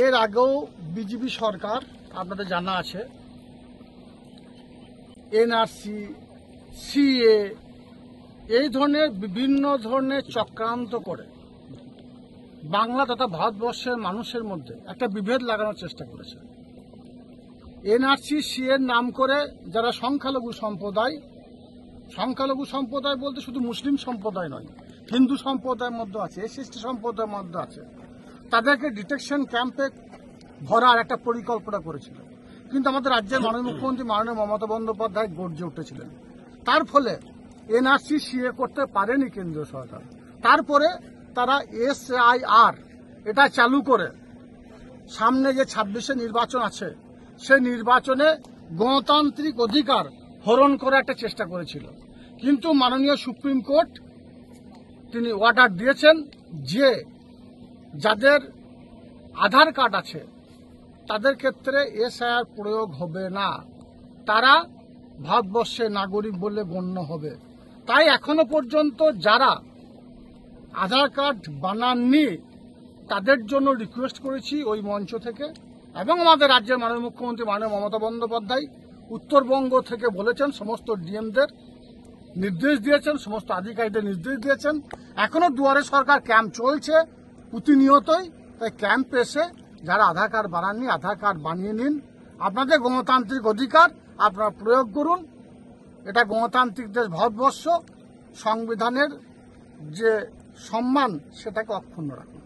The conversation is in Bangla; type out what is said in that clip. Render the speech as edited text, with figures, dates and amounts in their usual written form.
এর আগেও বিজেপি সরকার আপনাদের জানা আছে এনআরসি, সিএ এই ধরনের বিভিন্ন ধরনের চক্রান্ত করে বাংলা তথা ভারতবর্ষের মানুষের মধ্যে একটা বিভেদ লাগানোর চেষ্টা করেছে। এনআরসি, সিএর নাম করে যারা সংখ্যালঘু সম্প্রদায় বলতে শুধু মুসলিম সম্প্রদায় নয়, হিন্দু সম্প্রদায়ের মধ্যে আছে, এসসি সম্প্রদায়ের মধ্যে আছে, তাদেরকে ডিটেকশন ক্যাম্পে ভরার একটা পরিকল্পনা করেছিল। কিন্তু আমাদের রাজ্যের মাননীয় মুখ্যমন্ত্রী মাননীয় মমতা বন্দ্যোপাধ্যায় গর্জে উঠেছিলেন। তার ফলে এনআরসি, সিএ করতে পারেনি কেন্দ্রীয় সরকার। তারপরে তারা এসআইআর এটা চালু করে সামনে যে 26শে নির্বাচন আছে সেই নির্বাচনে গণতান্ত্রিক অধিকার হরণ করার একটা চেষ্টা করেছিল। কিন্তু মাননীয় সুপ্রিম কোর্ট তিনি অর্ডার দিয়েছেন যে যাদের আধার কার্ড আছে তাদের ক্ষেত্রে এসআইআর প্রয়োগ হবে না, তারা ভারতবর্ষের নাগরিক বলে গণ্য হবে। তাই এখনো পর্যন্ত যারা আধার কার্ড বানাননি তাদের জন্য রিকোয়েস্ট করেছি ওই মঞ্চ থেকে, এবং আমাদের রাজ্যের মাননীয় মুখ্যমন্ত্রী মাননীয় মমতা বন্দ্যোপাধ্যায় উত্তরবঙ্গ থেকে বলেছেন, সমস্ত ডিএমদের নির্দেশ দিয়েছেন, সমস্ত আধিকারিকদের নির্দেশ দিয়েছেন। এখনো দুয়ারে সরকার ক্যাম্প চলছে প্রতিনিয়তই। তাই ক্যাম্পে এসে যারা আধার কার্ড বানাননি আধার কার্ড বানিয়ে নিন, আপনাদের গণতান্ত্রিক অধিকার আপনারা প্রয়োগ করুন। এটা গণতান্ত্রিক দেশ ভারতবর্ষ, সংবিধানের যে সম্মান সেটাকে অক্ষুণ্ণ রাখুন।